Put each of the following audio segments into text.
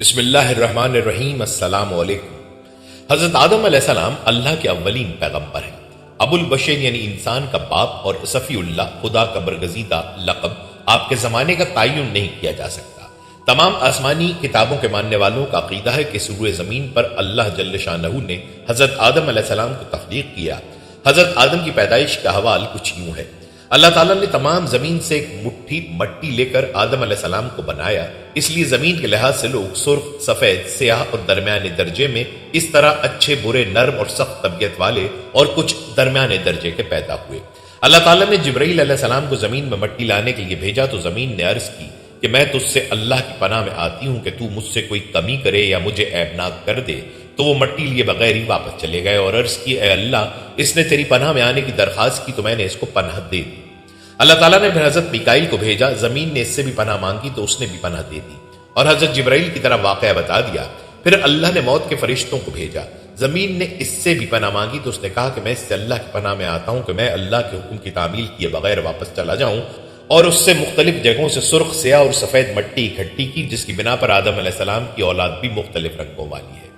बिस्मिल्लाहिर्रहमानिर्रहीम। अस्सलामु अलैकुम। हजरत आदम अलैहिस्सलाम अल्लाह के अव्वलीन पैगंबर हैं। अबुल बशर यानी इंसान का बाप और सफ़ीउल्लाह खुदा का बरगज़ीदा लक़ब आपके ज़माने का तयन नहीं किया जा सकता। तमाम आसमानी किताबों के मानने वालों का अक़ीदा है कि सूरह ज़मीन पर अल्लाह जल्ल शानहू ने हजरत आदम अलैहिस्सलाम को तख्लीक किया। हजरत आदम की पैदाइश का हवाल कुछ यूं है। अल्लाह ताला ने तमाम जमीन से एक मुट्ठी मट्टी लेकर आदम अलैहिस्सलाम को बनाया। इसलिए जमीन के लिहाज से लोग सुर्ख, सफेद, स्याह और दरमियाने दर्जे में, इस तरह अच्छे, बुरे, नर्म और सख्त तबीयत वाले और कुछ दरमियाने दर्जे के पैदा हुए। अल्लाह ताला ने जिब्राईल अलैहिस्सलाम को जमीन में मट्टी लाने के लिए भेजा तो जमीन ने अर्ज की कि मैं तुझसे अल्लाह की पनाह में आती हूं कि तू मुझसे कोई कमी करे या मुझे ऐबनाक कर दे। तो वो मट्टी लिए बगैर ही वापस चले गए और अर्ज की, ए अल्लाह, इसने तेरी पनाह में आने की दरखास्त की तो मैंने इसको पनाह दे दी। अल्लाह ताला ने फिर हजरत मिकाईल को भेजा। जमीन ने इससे भी पनाह मांगी तो उसने भी पनाह दे दी और हजरत जिब्राईल की तरह वाकया बता दिया। फिर अल्लाह ने मौत के फरिश्तों को भेजा। जमीन ने इससे भी पनाह मांगी तो उसने कहा कि मैं इससे अल्लाह की पनाह में आता हूं कि मैं अल्लाह के हुक्म की तामील किए बगैर वापस चला जाऊं। और उससे मुख्तलिफ जगहों से सुर्ख, स्याह और सफेद मट्टी इकट्ठी की, जिसकी बिना पर आदम अलैहिस्सलाम की औलाद भी मुख्तलिफ रंगों वाली है।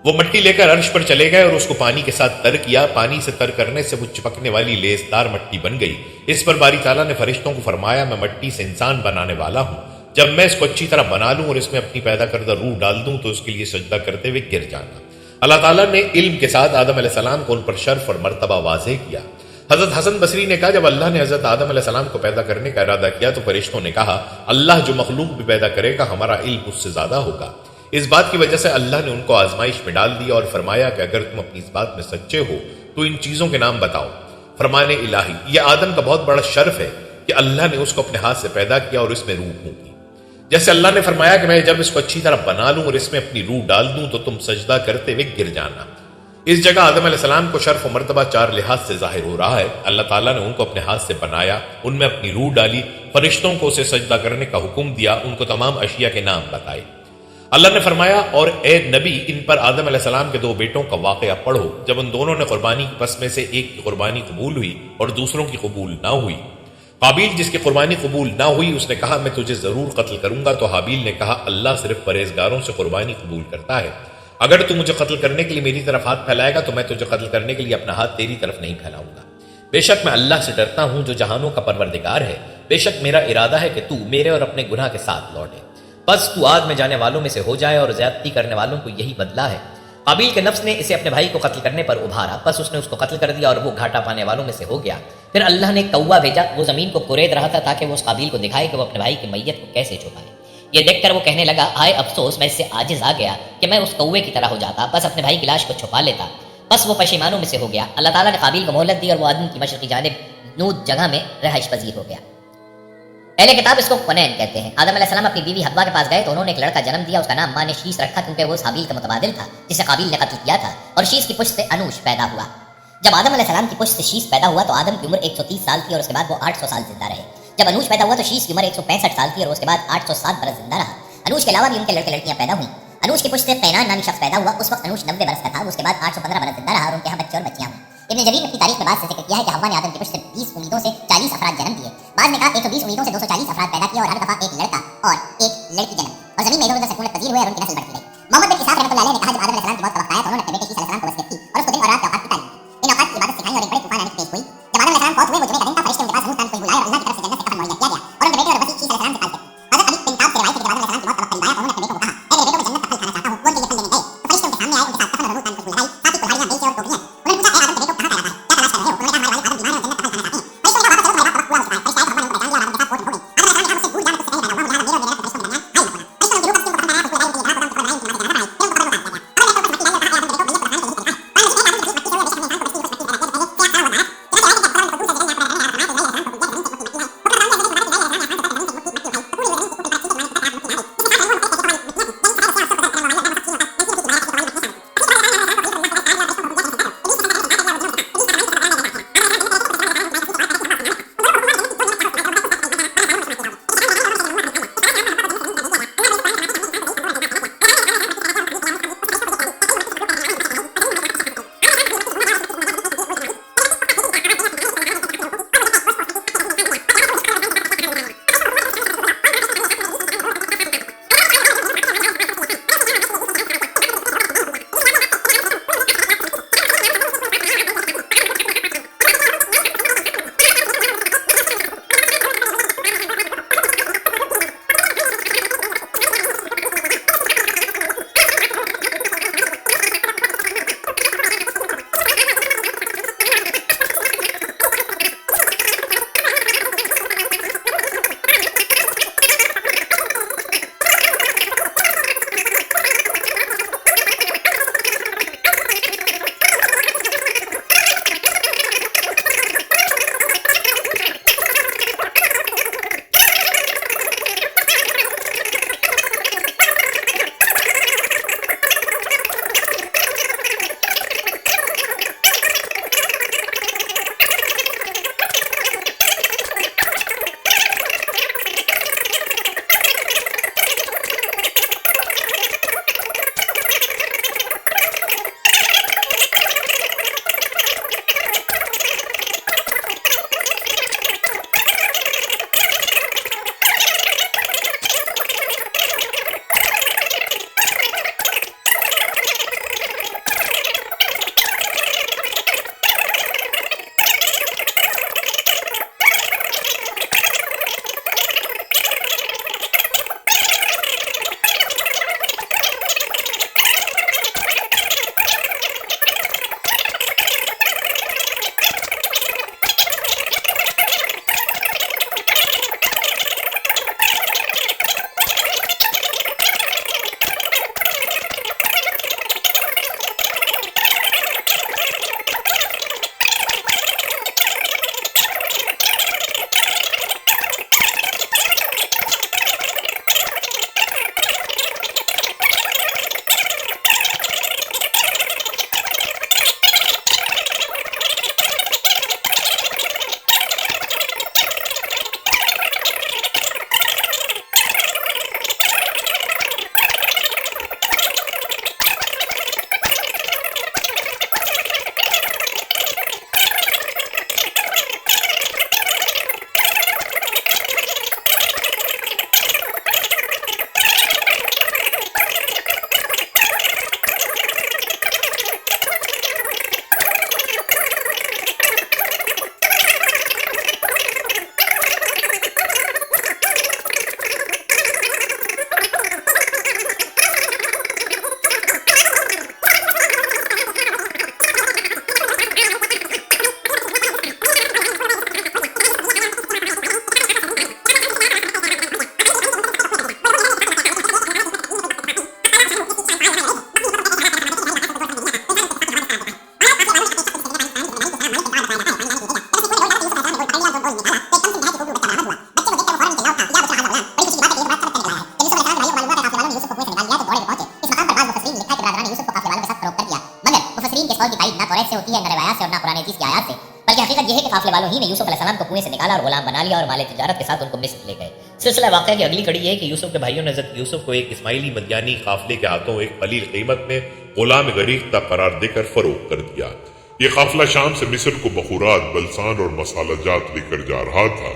वो मट्टी लेकर अर्श पर चले गए और उसको पानी के साथ तर किया। पानी से तर करने से वो चिपकने वाली लेसदार मट्टी बन गई। इस पर बारी ताला ने फरिश्तों को फरमाया, मैं मट्टी से इंसान बनाने वाला हूं। जब मैं इसको अच्छी तरह बना लूं और इसमें अपनी पैदा करदा रूह डाल दूं तो उसके लिए सजदा करते हुए गिर जाना। अल्लाह ताला ने इल्म के साथ आदम अलैहिस्सलाम को उन पर शर्फ और मर्तबा वाज़ेह किया। हजरत हसन बसरी ने कहा, जब अल्लाह ने हजरत आदम अलैहिस्सलाम को पैदा करने का इरादा किया तो फरिश्तों ने कहा, अल्लाह जो मखलूक भी पैदा करेगा हमारा इल्म उससे ज्यादा होगा। इस बात की वजह से अल्लाह ने उनको आजमाइश में डाल दिया और फरमाया कि अगर तुम अपनी इस बात में सच्चे हो तो इन चीजों के नाम बताओ। फरमाने इलाही, यह आदम का बहुत बड़ा शर्फ है कि अल्लाह ने उसको अपने हाथ से पैदा किया और इसमें रूह होगी। जैसे अल्लाह ने फरमाया कि मैं जब इसको अच्छी तरह बना लूं और इसमें अपनी रूह डाल दूं तो तुम सजदा करते हुए गिर जाना। इस जगह आदम अलैहिस्सलाम को शर्फ और मर्तबा चार लिहाज से जाहिर हो रहा है। अल्लाह ताला ने उनको अपने हाथ से बनाया, उनमें अपनी रूह डाली, फरिश्तों को उसे सजदा करने का हुक्म दिया, उनको तमाम अशिया के नाम बताए। अल्लाह ने फरमाया, और ए नबी, इन पर आदम अलैहिस्सलाम के दो बेटों का वाकया पढ़ो जब उन दोनों ने कुर्बानी की पस में से एक की कुर्बानी कबूल हुई और दूसरों की कबूल ना हुई। काबिल जिसकी कुर्बानी कबूल ना हुई उसने कहा, मैं तुझे जरूर कत्ल करूंगा। तो हाबिल ने कहा, अल्लाह सिर्फ परहेजगारों से कुर्बानी कबूल करता है। अगर तू मुझे कत्ल करने के लिए मेरी तरफ हाथ फैलाएगा तो मैं तुझे कत्ल करने के लिए अपना हाथ तेरी तरफ नहीं फैलाऊंगा। बेशक मैं अल्लाह से डरता हूं जो जहानों का परवरदिगार है। बेशक मेरा इरादा है कि तू मेरे और अपने गुनाह के साथ लौटे। बस तू आग में जाने वालों में से हो जाए और ज्यादती करने वालों को यही बदला है। काबिल के नफ्स ने इसे अपने भाई को कत्ल करने पर उभारा, बस उसने उसको कत्ल कर दिया और वो घाटा पाने वालों में से हो गया। फिर अल्लाह ने कौवा भेजा, वो जमीन को कुरेद रहा था ताकि वो उस काबिल को दिखाए कि वो अपने भाई की मैयत को कैसे छुपाए। ये देखकर वो कहने लगा, हाय अफसोस, मैं इससे आजिज आ गया कि मैं उस कौवे की तरह हो जाता, बस अपने भाई की लाश को छुपा लेता। बस वो पशीमानों में से हो गया। अल्लाह ताला ने काबिल को मोहलत दी और वो आदम की मशरकी जानिब नूद जगह में रहाइश पजीर हो गया। पहले किताब इसको हुनैन कहते हैं। आदम अलैहिस्सलाम अपनी बीवी हव्वा के पास गए तो उन्होंने एक लड़का जन्म दिया। उसका नाम माँ ने शीश रखा क्योंकि वो हाबिल का मुतबादिल था जिसे काबिल ने कत्ल किया था। और शीश की पुश्त से अनूश पैदा हुआ। जब आदम अलैहिस्सलाम की पुश्त से शीश पैदा हुआ तो आदम की उम्र 130 साल थी और उसके बाद वो 800 साल जिंदा रहे। जब अनूश पैदा हुआ तो शीश की उम्र 165 साल थी और उसके बाद 807 बरस जिंदा रहा। अनूश के अलावा भी उनके लड़के लड़कियां पैदा हुई। अनूश की पुश्त से कैनान नामी शख्स पैदा हुआ। उस वक्त अनूश 90 बरस का था। उसके बाद 815 बरस जिंदा रहा और उनके यहाँ बच्चे और बच्चियां हुई। इब्न जरीर अपनी तारीख में बात से जिक्र किया है कि हव्वा ने आदम की पुश्त से 20 उम्मीदों से 40 अफराद जन्म दिए। बाद में कहा 120 उम्मीदों से 240 अफराद पैदा किए और हर दफा एक लड़का और एक लड़की जन्म और जमीन में इधर उधर से खून पजीर हुए और उनकी नस्ल बढ़ती गई। मोहम्मद बिन इसाक रहमतुल्लाह अलैह ने कहा, जब आदम अलैहिस्सलाम की मौत का वक्त आया तो उन्होंने अपने बेटे ईसा अलैहिस्सलाम को वसीयत की और उसको दिन और रात के औकात की तालीम दी। इन औकात की इबादत सिखाई और एक बड़े तूफान आने की पेश हुई। जब आदम अलैहिस्सलाम फौत हुए वो जुमे का दिन था। फरिश्ते उनके पास मुंह तान कोई बुलाया और अल्लाह की तरफ से जन्नत से कफन मुहैया किया गया और उनके बेटे और वसी ईसा अलैहिस्सलाम के पास गए। हज़रत अली बिन ताब से रिवायत है कि जब आदम अलैहिस्सलाम की मौत का वक्त करीब आया तो उन्होंने अपने बेटे को कहा, ए मेरे बेटे, मैं जन्नत का फल खाना चाहता हूं। वो उनके लिए फल लेने गए तो फरिश्ते उनके सामने आए, उनके साथ कफन और मुंह तान को बुलाई, साथ ही कुल्हाड़ियां, बेलचे और टोकरियां। उन्होंने पूछा, ए आदम के बेटो, कहां जा रहा है, क्या तलाश कर रहे हो? उन्होंने कहा, हमारे वालिद आदम बीमार है और जन्नत का फल खाना चाहते हैं। फरिश्तों ने कहा, वापस चलो, तुम्हारे वक्त पूरा हो चुका है। फरिश्ते आए तो हव्वा ने उनको पहचान लिया और आदम के साथ फौत हो गई। आदम अलैहिस्सलाम ने कहा, मुझसे दूर जाना तुझसे कहीं पैदा हुआ, मुझे मेरे और मेरे फरिश्तों के दरमियान हाई होना। फरिश्तों ने रूह का जिस्म को पकड़ बनाया, उसको लगाई उनकी जगह पर उनको लगाई, उनकी जमात के जगह पर आई। फिर उनको कब्र में उतार दिया गया। अब मैं तो बस मट्टी लाई और कहा, ए आदम के बेटो, मैयत को रवायत से होती है, न रवायत से और न कुरान अजीज की आयत से, बल्कि हकीकत यह है कि काफिले वालों ही ने यूसुफ अलैहिस्सलाम को कुएं से निकाला और गुलाम बना लिया और माले तिजारत के साथ उनको मिस्र ले गए। सिलसिला वाक़या की अगली कड़ी यह है कि यूसुफ के भाइयों ने हज़रत यूसुफ को एक इस्माइली मदयानी काफिले के हाथों एक कलील कीमत में गुलाम गरीब तक करार देकर फरोख्त कर दिया। ये काफिला शाम से मिस्र को बखूरात, बलसान और मसालाजात लेकर जा रहा था।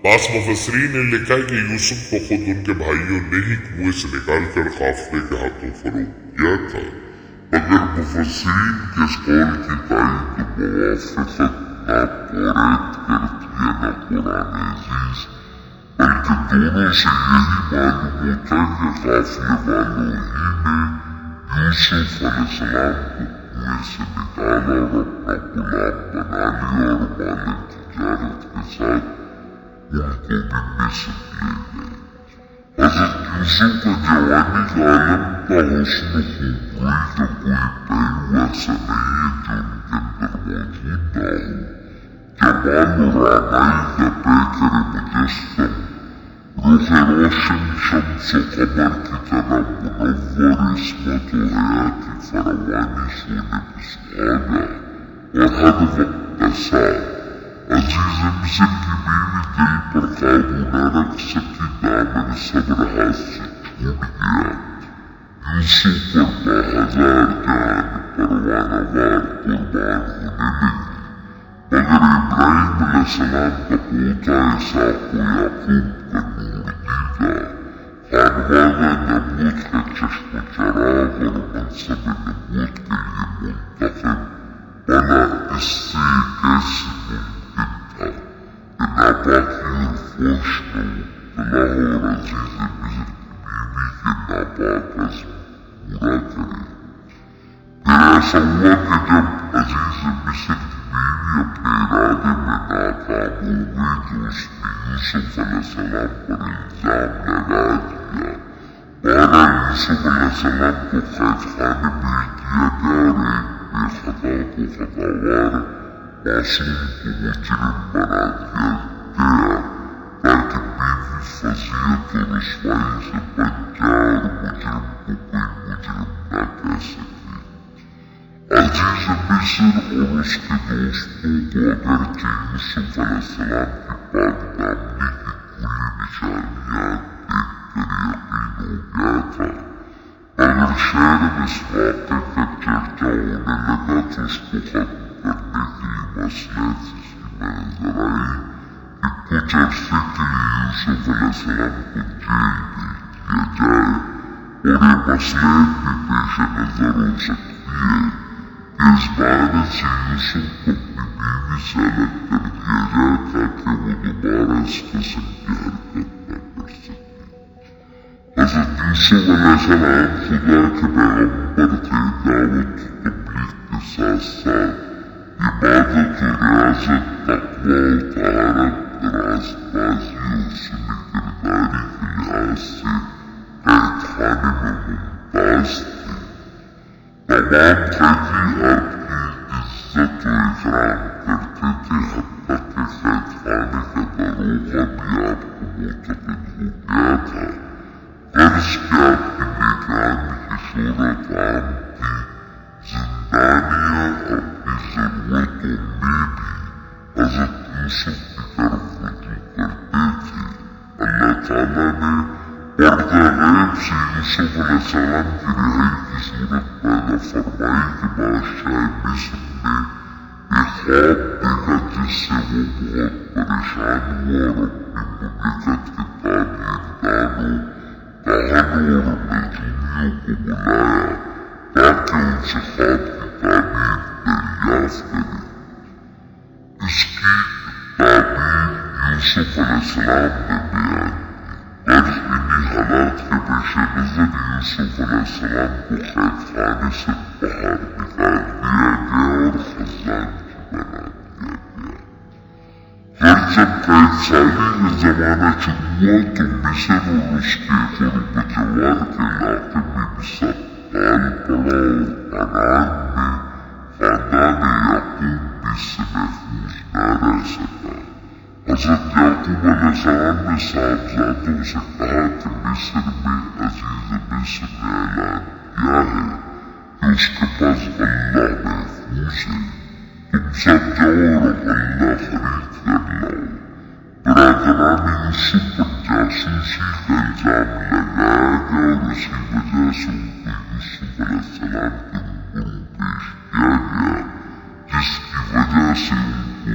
बास मुफस्सिरीन ने लिखा है कि यूसुफ को खुद उनके भाइयों ने ही कुएं से निकालकर काफिले के हाथों फरोख्त किया था, मगर मुफस्सिरीन के इस कौल की ताईद मुवाफ़क़त ना तौरेत करती है न कुरान अजीज, बल्कि दोनों से यही मालूम होता है कि काफिले वालों ही ने यूसुफ अलैहिस्सलाम को कुएं से निकाला और अपना गुलाम बना लिया और माले तिजारत के साथ उनको भी मिस्र ले गए। हज़रत यूसुफ का जवानी का आलम का हुस्न खूबरूई का कोई पहलू ऐसा नहीं है जो उनके अंदर मौजूद ना हो। जमाल और रानाई का पैकर मुजस्सम, रुख रोशन शम्स व कमर की तरह मुनव्वर, इस्मत व हयाती फरवानी सोने पे सुहागा और हर वक्त ऐसा। अजीज मिस्र की बीवी दिल पर काबू न रख सकी, दामन सब्र हाथ से छूट गया। यूसुफ पर 10,000 जान परवानावार कुर्बान होने लगी, मगर इब्राहिम अलैहिस्सलाम का पोता इसहाक़ व याकूब का नूर दीदा, खानवागा नबूवत का चश्म चराग और मनसब नबूवत के लिए मुंतखब, भला इससे कैसे मुमकिन था कि नापाकी और फुहश में मुब्तला और अजीज मिस्र की बीवी के नापाक अज़्म पूरा करे। फिर ऐसा हुआ कि जब अजीज मिस्र की बीवी अपने इरादे में नाकाम हो गई तो उसने यूसुफ अलैहिस्सलाम पर इल्जाम लगा दिया। बहरहाल यूसुफ अलैहिस्सलाम को कैदखाने भेज दिया गया और एक बेखता को खतावार, मासूम को मुजरिम बना दिया गया ताकि बीवी फजीहत और रुसवाई से बच जाए और मुजरिम को कोई मुजरिम न कह सके। अजीज मिस्र और उसके दोस्तों को अगरचे यूसुफ अलैहिस्सलाम की पाकदामनी की खुली निशानियां देखकर यकीन हो गया था, मगर शहर में इस वाक़े का चर्चा होने लगा तो उसको खत्म करने के लिए मसलहत इसकी नजर आई कि कुछ अरसे के लिए यूसुफ अलैहिस्सलाम को जेल भेज दिया जाए, और ये मसलहत भी पेश नजर हो सकती है कि इस बारे से यूसुफ को अपनी बीवी से अलग कर दिया जाए ताकि वो दोबारा इस किस्म की हरकत न कर सके। हज़रत यूसुफ अलैहिस्सलाम खुदा के पैगम्बर थे, दावत तबलीग के साथ साथ इबादत और रियाज़त, तक़वा और तहारत, रास्तबाज़ी और सुन्नी किरदारी के लिहाज से कैदखाने में मुमताज़ थे। तमाम कैदी आपकी इज्जत व इकराम करते थे, हत्ता कि कैदखाने का दरोगा भी आपको मुतक़िद हो गया था। गर्ज कि आपकी निगरानी की शोहरत आम थी, जिंदानियां अपनी जरूरतों में भी हज़रत यूसुफ की तरफ रुजू करते थे। अल्लाह ताला ने पर्दा गैब से यूसुफ अलैहिस्सलाम की रिहाई की सूरत पैदा फरमाई कि बादशाह मिस्र ने एक ख्वाब देखा जिससे वो बहुत परेशान हुआ और अपनी मुमलिकत के ताबीरदानों, काहनों और नजूमियों को बुलाया ताकि उनसे ख्वाब की ताबीर दरियाफ्त करे। इसकी ताबीर यूसुफ अलैहिस्सलाम ने बयान की। गर्ज इन्हीं हालात के पेश नजर यूसुफ अलैहिस्सलाम को कैदखाने से बाहर निकाल दिया गया और खजानची बना दिया गया। गर्ज जब कैदसाली का जमाना शुरू हुआ तो मिस्र और उसके ग़ुर्ब जवार के इलाके में भी सख्ताल पड़ा और कनान में खानदान याकूब भी इससे महफूज न रह सका। हज़रत याकूब अलैहिस्सलाम ने साहबजादों से कहा कि मिस्र में अजीज मिस्र ने ऐलान किया है कि उसके पास अल्लाह महफूज मुंह से, तुम सब जाओ और अल्लाह खरीद कर लाओ। बरादरान यूसुफ पर जासूसी का इल्जाम लगाया गया और उसी वजह से उनको यूसुफ अलैहिस्सलाम के रूबरू पेश किया गया, जिसकी वजह से उनको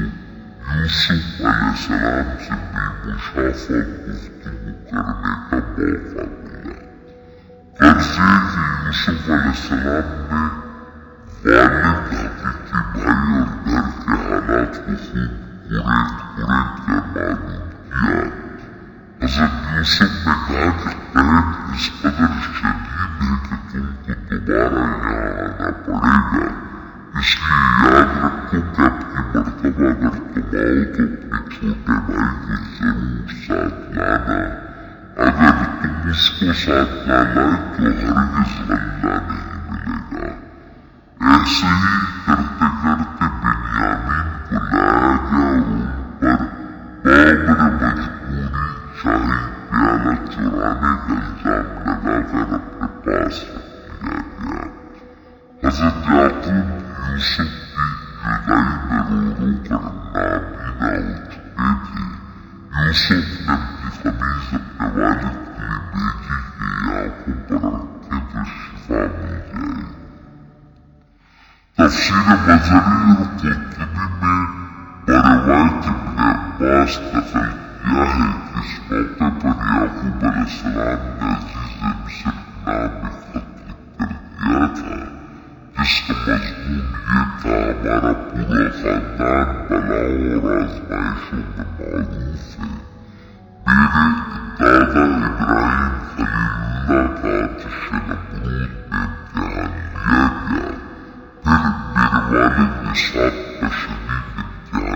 यूसुफ अलैहिस्सलाम से बेमुशाफा गुफ्तगू करने का मौका मिला। कर्जे की यूसुफ अलैहिस्सलाम ने वालिद, हकीकी भाई और घर के हालात को खूब कुरेद कर मालूम किया। हज़रत यूसुफ ने कहा कि कैद इस कदर शदीद है कि तुमको दोबारा यहाँ आना पड़ेगा, इसलिए याद रखो कि अपनी मर्तबा अगर तुम आओ तो अपने छोटे भाई को जरूर साथ लाना। अगर तुम उसको साथ ना लाए तो हरगिज़ बल्ला नहीं मिलेगा। ऐसे ही करते करते बिन्यामीन को लाया गया और उन पर बाबर मजबूरी शाही प्याला चुराने का इल्जाम लगाकर अपने पास रख लिया गया। हज़रत याकूब यूसुफ की जुदाई में रो रो कर नाबीना हो चुके थे। यूसुफ ने अपनी कमीज अपने वालिद के लिए भेजी कि आंखों पर रखे तो शिफा मिल जाए। तफसीर मज़हरी और कुर्तुबी में बरवायत इब्न अब्बास नकल किया है कि इस मौके पर याकूब अलैहिस्सलाम ने अज़ीज़ मिस्र नाम में खत लिखकर दिया था, जिसका मज़मून ये था, हमारा पूरा खानदान बलाओं और आज़माइशों में मारूफ है। मेरे दादा इब्राहिम खलीलुल्लाह का आतिश नमरूद में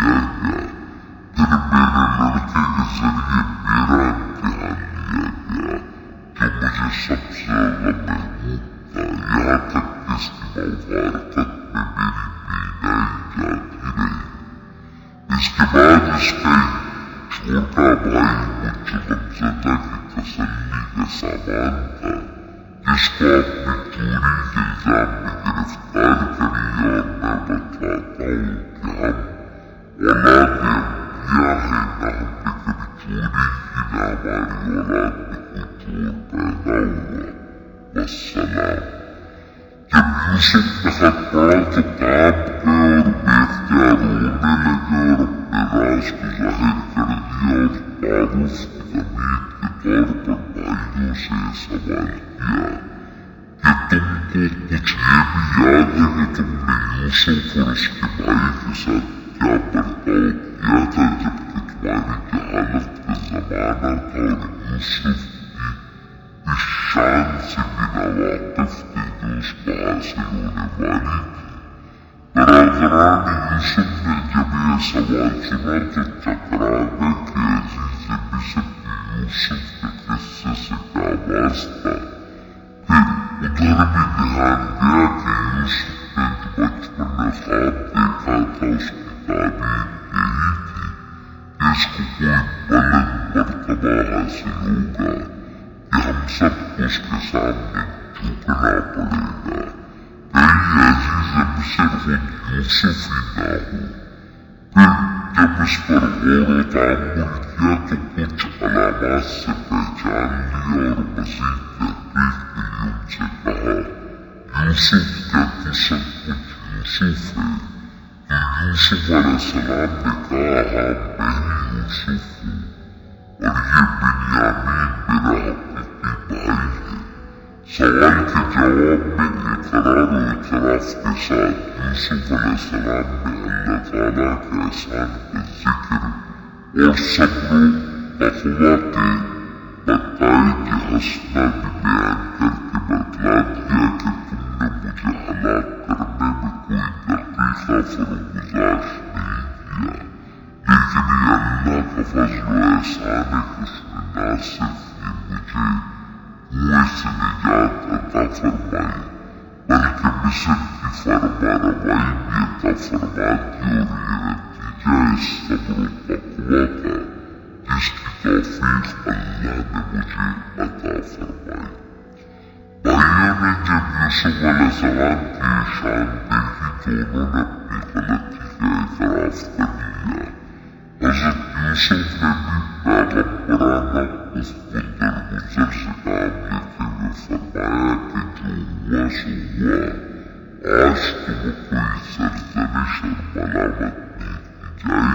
इम्तिहान लिया गया, फिर मेरे वालिद इसहाक़ का शदीद इम्तिहान लिया गया, फिर मेरे लड़के के जरिए मेरा इम्तिहान लिया गया, जो मुझे सबसे ज़्यादा महबूब था, यहाँ तक कि इसकी मुबारकत में मेरी बीनाई जाती रही। इसके बाद इसका छोटा भाई मुझ गमज़दा की तसल्ली का सामान था, जिसको अपनी चोरी के इल्जाम में गिरफ्तार करिए, और मैं बतलाता हूँ कि हम औलाद अंबिया हैं, न हमने कभी चोरी की, न हमारी औलाद में कोई चोर पैदा हुआ। वस्सलाम। जब यूसुफ ने खत पढ़ा तो कांप गए और बेख्तियार रोने लगे और अपने राज को जाहिर कर दिया और तारुफ की तमीद के तौर पर भाइयों से सवाल किया कि तुमको कुछ ये भी याद है कि तुमने यूसुफ और उसके भाई के साथ क्या बर्ताव किया था जबकि तुम्हारी जहालत का ज़माना था और यूसुफ की इस शान से बिना वाकिफ थे जो उसको हासिल होने वाली थी। बरादरान यूसुफ ने जब यह सवाल सुना तो चकरा गए कि अज़ीज़ मिस्र की यूसुफ के किस्से से क्या वास्ता। फिर उधर भी ध्यान गया कि यूसुफ ने जो बचपन में ख्वाब देखा था उसकी ताबीर यही थी कि इसको कोई बुलंद मर्तबा हासिल होगा कि हम सबको उसके सामने झुकना पड़ेगा, कहीं अज़ीज़ मिस्र खुद यूसुफ ही ना हो। फिर जब इस पर गौर व तअम्मुल किया तो कुछ अलामात से पहचान लिया और मज़ीद तहक़ीक़ के लिए उनसे कहा, यूसुफ क्या तू सचमुच यूसुफ है? कि यूसुफ अलैहिस्सलाम ने कहा, हाँ मैं ही यूसुफ हूँ और ये बिन्यामीन मेरा हकीकी भाई है। सवाल के जवाब में इकरार और इतराफ़ के साथ यूसुफ अलैहिस्सलाम ने अल्लाह ताला के एहसान का जिक्र और सब्र व तक़वा के नताइज हसना भी बयान करके बतला दिया कि तुमने मुझे हलाक करने में कोई दक़ीक़ा फ़र्ज़गुज़ार नहीं किया, लेकिन ये अल्लाह का फ़ज़्ल व एहसान है कि उसने न सिर्फ ये मुझे कुएं से निजात अता फरमाई बल्कि मिस्र की फरमारवाई भी अता फरमा दी, और ये नतीजा इस सब्र व तक़वा का जिसकी तौफ़ीक़ अल्लाह ने मुझे अता फरमाई। भाइयों ने जब यूसुफ अलैहिस्सलाम की शानदेही दोनों ने अपनी गलती का एतराफ कर लिया। हजरत यूसुफ ने भी पैगंबराना गुफ्तगू दरगुजर से काम लेते हुए फरमाया कि जो हुआ सो हुआ, आज तुम्हें कोई सरजनिश और मलामत नहीं की जाएगी।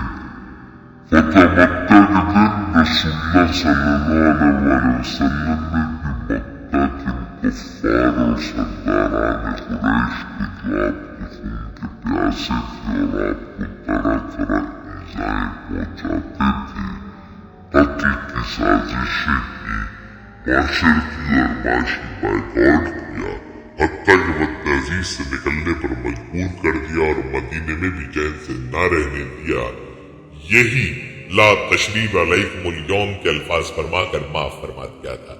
फ़तमक्का के दिन रसूलुल्लाह सल्लल्लाहु अलैहि वसल्लम ने भी मक्का के कुफ्फार और सरदारान कुरैश को जो आपके खून के प्यासे थे और आपको तरह तरह ईज़ाएं पहुंचाते थे, कत्ल की साजिशें की, माशरती और माशी बायकॉट किया, हत्ता के मुत्तअज़ीज़ से निकलने पर मजबूर कर दिया और मदीने में भी चैन से न रहने दिया। यही ला तशरीफ अलैकुमुल यौम के अल्फाज फरमाकर माफ फरमा दिया था।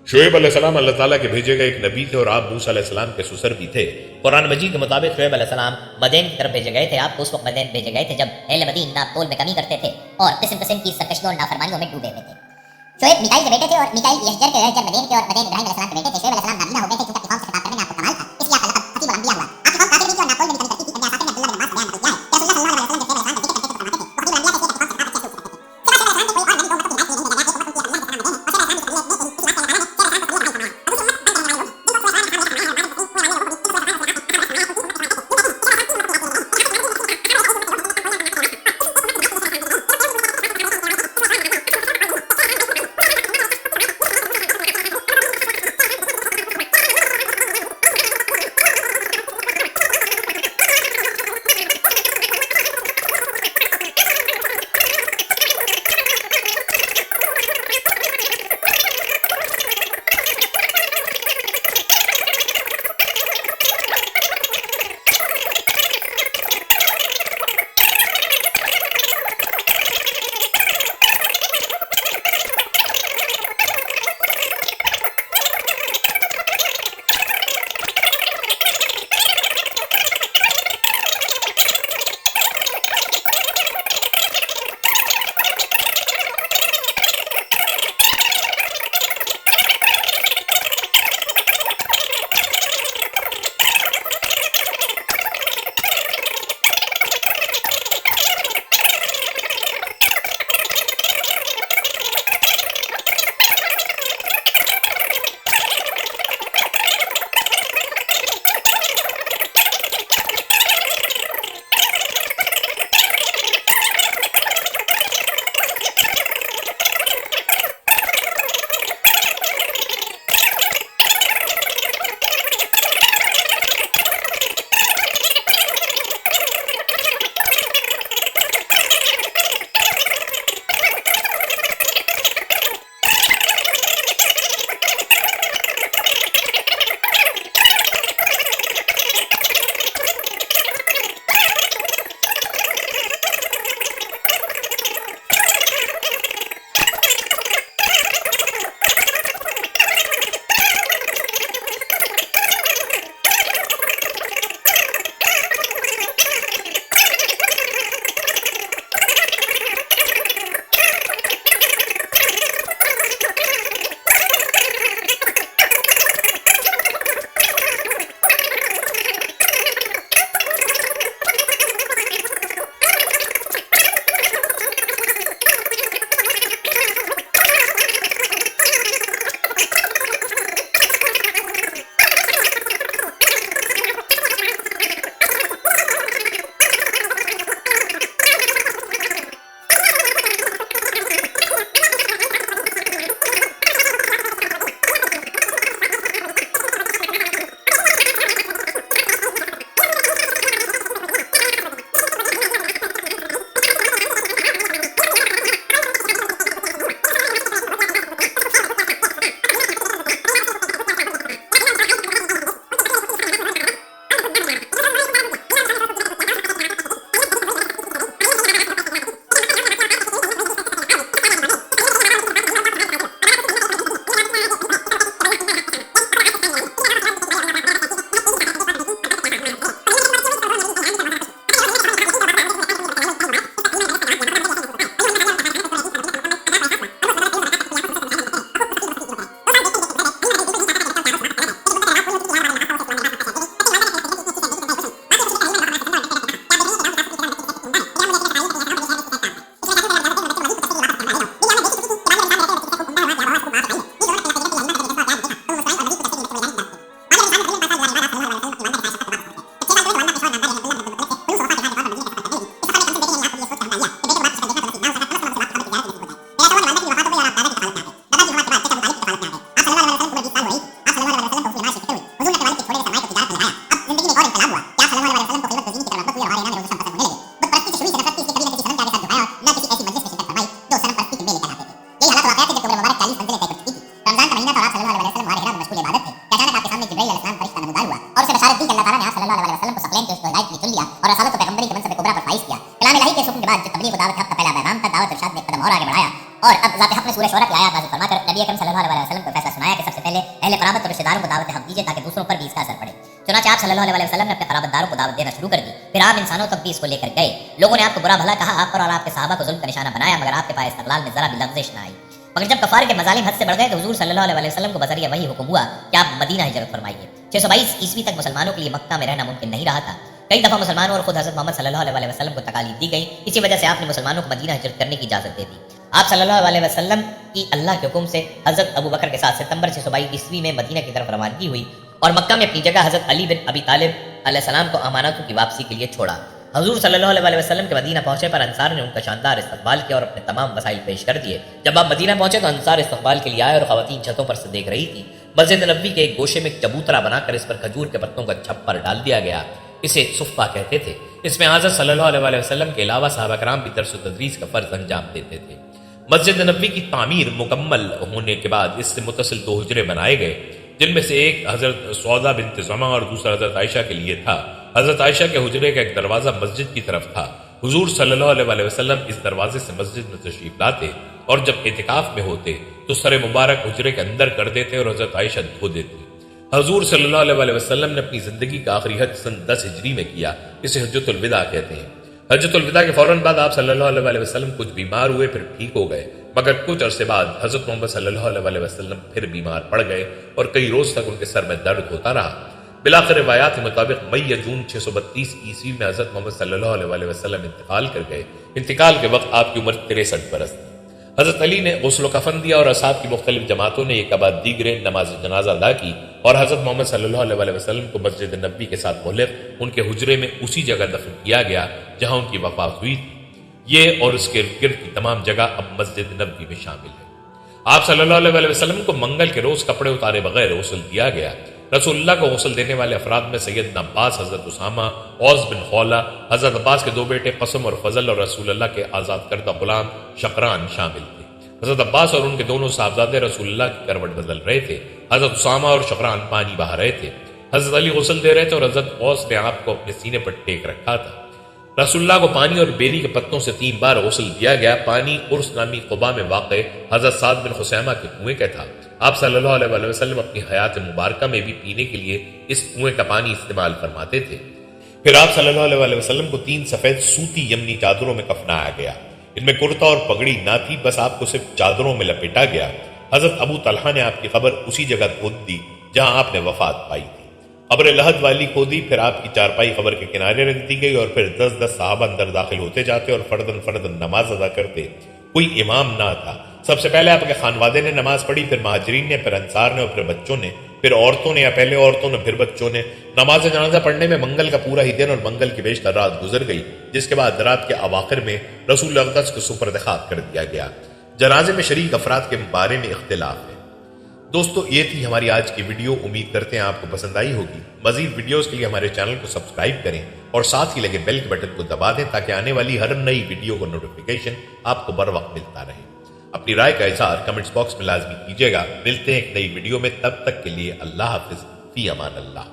शुएब अलैहिस्सलाम अल्लाह ताला के भेजे गए एक नबी थे और आप मूसा अलैहिस्सलाम के ससुर भी थे। कुरान मजीद के मुताबिक शुएब अलैहिस्सलाम मदीन की तरफ भेजे गए थे। आपको उस वक्त मदीन भेजे गए थे जब अहले मदीन नापतोल में कमी करते थे और किस्म किस्म की सरकशियों और नाफरमानियों में डूबे हुए थे। शुएब मिकाईल के बेटे थे और मिकाईल यहजर के यहजर मदीन के और मदीन इब्राहीम अलैहिस्सलाम के बेटे थे। शुएब अलैहिस्सलाम नाबीना हो गए थे क्योंकि कौम से खिताब करने में आपको कमाल था, इसलिए आपका लक़ब खतीबुल अंबिया हुआ। आपकी कौम काफिर भी थी और नापतोल में भी कमी करती थी। इब्न आसाकिर ने अब्दुल्लाह बिन अब्बास से बयान किया है कि रसूलुल्लाह सल्लल्लाहु अलैहि वसल्लम जब शुएब अलैहिस्सलाम का जिक्र करते थे तो फरमाते थे वो खतीबुल अंबिया थे, क्योंकि जिब्रील अलैहिस्सलाम फरिश्ता नमूदार हुआ और उसे बशारत दी कि अल्लाह ताला ने आप सल्लल्लाहु अलैहि वसल्लम को सकलैन के उसको हिदायत के लिए चुन लिया और रसालत और पैगंबरी के मनसब कुबरा पर फाइज किया। कलाम इलाही के हुक्म के बाद जो तबलीग व दावत हक का पहला पैगाम था, दावत इरशाद ने कदम और आगे बढ़ाया और अब ज़ात हक ने सूरह शूरा की आयत नाज़िल फरमाकर नबी अकरम सल्लल्लाहु अलैहि वसल्लम को फैसला सुनाया कि सबसे पहले अहले क़राबत और रिश्तेदारों को दावत हक दीजिए ताकि दूसरों पर भी इसका असर पड़े। चुनांचे आप सल्लल्लाहु अलैहि वसल्लम ने अपने क़राबतदारों को दावत देना शुरू कर दी। फिर आप इंसानों तक भी इसको लेकर गए। लोगों ने आपको बुरा भला कहा, आप पर और आपके सहाबा को जुल्म का निशाना बनाया, मगर आपके पास इस्तक़लाल में जरा भी लग़ज़िश न आई। मगर जब कफ़ार के मज़ालिम हद से बढ़ गए तो हुज़ूर सल्लल्लाहु अलैहि वसल्लम को बज़रिया वही हुक्म हुआ कि आप मदीना हिजरत फरमाइए। 622 ईस्वी तक मुसलमानों के लिए मक्का में रहना मुमकिन नहीं रहा था। कई दफ़ा मुसलमानों और खुद हज़रत मोहम्मद सल्लल्लाहु अलैहि वसल्लम को तकालीफ दी गई। इसी वजह से आपने मुसलमानों को मदीना हिजरत करने की इजाज़त दे दी। आप सल्लल्लाहु अलैहि वसल्लम की अल्लाह के हुक्म से हज़रत अबू बकर के साथ सितंबर 622 ईस्वी में मदीना की तरफ रवानगी हुई और मक्का में अपनी जगह हज़रत अली बिन अबी तालिब अलैहिस्सलाम को अमानतों की वापसी के लिए छोड़ा। हजूर सल्लल्लाहु अलैहि वसल्लम के मदीना पहुंचे पर अंसार ने उनका शानदार इस्तकबाल किया और अपने तमाम वसाइल पेश कर दिए। जब आप मदीना पहुंचे तो अंसार इस्तकबाल के लिए आए और खवातीन छतों पर से देख रही थी। मस्जिद नबवी के एक गोशे में एक चबूतरा बनाकर इस पर खजूर के पत्तों का छप्पर डाल दिया गया। इसे सुफ़ा कहते थे। इसमें हज़रत सल्लल्लाहु अलैहि वसल्लम के अलावा सहाबा कराम भी दर्स व तदरीस का फ़र्ज़ अंजाम देते थे। मस्जिद नबवी की तामीर मुकम्मल होने के बाद इससे मुतसिल 2 हुजरे बनाए गए, जिनमें से एक हज़रत सौदा बिन्त ज़मा और दूसरा हज़रत आयशा के लिए था। हज़रत आयशा के हुजरे का एक दरवाज़ा मस्जिद की तरफ था। हुजूर सल्लल्लाहु अलैहि वसल्लम इस दरवाजे से मस्जिद में तशरीफ लाते और जब एतिकाफ में होते तो सर मुबारक हुजरे के अंदर कर देते और हज़रत आयशा धो देती। हुजूर सल्लल्लाहु अलैहि वसल्लम ने अपनी ज़िंदगी का आखिरी हज सन 10 हिजरी में किया। इसे हज्जतुल विदा कहते हैं। हज्जतुल विदा के फौरन बाद आप सल्लल्लाहु अलैहि वसल्लम कुछ बीमार हुए, फिर ठीक हो गए, मगर कुछ अरसे बाद हज़रत मोहम्मद सल्लल्लाहु अलैहि वसल्लम फिर बीमार पड़ गए और कई रोज तक उनके सर में दर्द होता रहा। बिलाखिर रिवायात के मुताबिक मई या जून 632 ईस्वी में हज़रत मोहम्मद सल्लल्लाहु अलैहि वसल्लम इंतकाल कर गए। इंतकाल के वक्त आपकी उम्र 63 बरस थी। हज़रत अली ने गुस्ल कफन दिया और असहाब की मुख्तलिफ जमातों ने एक बाद दीगरे नमाज जनाजा अदा की और हज़रत मोहम्मद सल्लल्लाहु अलैहि वसल्लम को मस्जिद नबवी के साथ मुल्क उनके हुजरे में उसी जगह दफन किया गया जहां उनकी वफात हुई थी। ये और उसके इर्द गिर्द की तमाम जगह अब मस्जिद नबवी में शामिल है। आप सल्लल्लाहु अलैहि वसल्लम को मंगल के रोज कपड़े उतारे बगैर गुस्ल दिया गया। रसूलुल्लाह को गुस्ल देने वाले अफराद में सैयदना अब्बास, हज़रत उसामा, औस बिन खौला, हज़रत अब्बास के 2 बेटे कसम और फजल और रसूलुल्लाह के आज़ाद करदा गुलाम शकरान शामिल थे। हज़रत अब्बास और उनके दोनों साहबजादे रसूलुल्लाह की करवट बदल रहे थे। हज़रत उसामा और शकरान पानी बहा रहे थे। हज़रत अली गुस्ल दे रहे थे और हज़रत औस ने आपको अपने सीने पर टेक रखा था। रसूलुल्लाह को पानी और बेरी के पत्तों से 3 बार गुस्ल दिया गया। पानी उर्स नामी कुबा में वाक़े हज़रत साद बिन खुसैमा के कुएं का था। आप सल्लल्लाहु अलैहि वसल्लम अपनी हयात मुबारका में भी पीने के लिए इस कुएं का पानी इस्तेमाल फरमाते थे। फिर आप सल्लल्लाहु अलैहि वसल्लम को 3 सफ़ेद सूती यमनी चादरों में कफनाया गया। इनमें कुर्ता और पगड़ी ना थी, बस आपको सिर्फ चादरों में लपेटा गया। हज़रत अबू तलहा ने आपकी कब्र उसी जगह खोद दी जहां आपने वफात पाई थी। कब्र लहद वाली खोदी, फिर आपकी चारपाई कब्र के किनारे रख दी गई और फिर 10-10 साहबा अंदर दाखिल होते जाते और फर्दन नमाज अदा करते। कोई इमाम ना था। सबसे पहले आपके खानवादे ने नमाज पढ़ी, फिर महाजरीन ने, फिर अंसार ने और फिर बच्चों ने, फिर औरतों ने, या पहले औरतों ने फिर बच्चों ने। नमाज जनाजा पढ़ने में मंगल का पूरा ही दिन और मंगल की बेशतर रात गुजर गई, जिसके बाद रात के अवाखिर में रसूल अक़दस को सुपर्द खाक कर दिया गया। जनाजे में शरीक अफराद के बारे में इख्तिलाफ है। दोस्तों, ये थी हमारी आज की वीडियो। उम्मीद करते हैं आपको पसंद आई होगी। मजीद वीडियोस के लिए हमारे चैनल को सब्सक्राइब करें और साथ ही लगे बेल के बटन को दबा दें ताकि आने वाली हर नई वीडियो को नोटिफिकेशन आपको बर वक्त मिलता रहे। अपनी राय का इज़हार कमेंट्स बॉक्स में लाजमी कीजिएगा। मिलते हैं एक नई वीडियो में, तब तक के लिए अल्लाह हाफिज, फी अमान अल्लाह।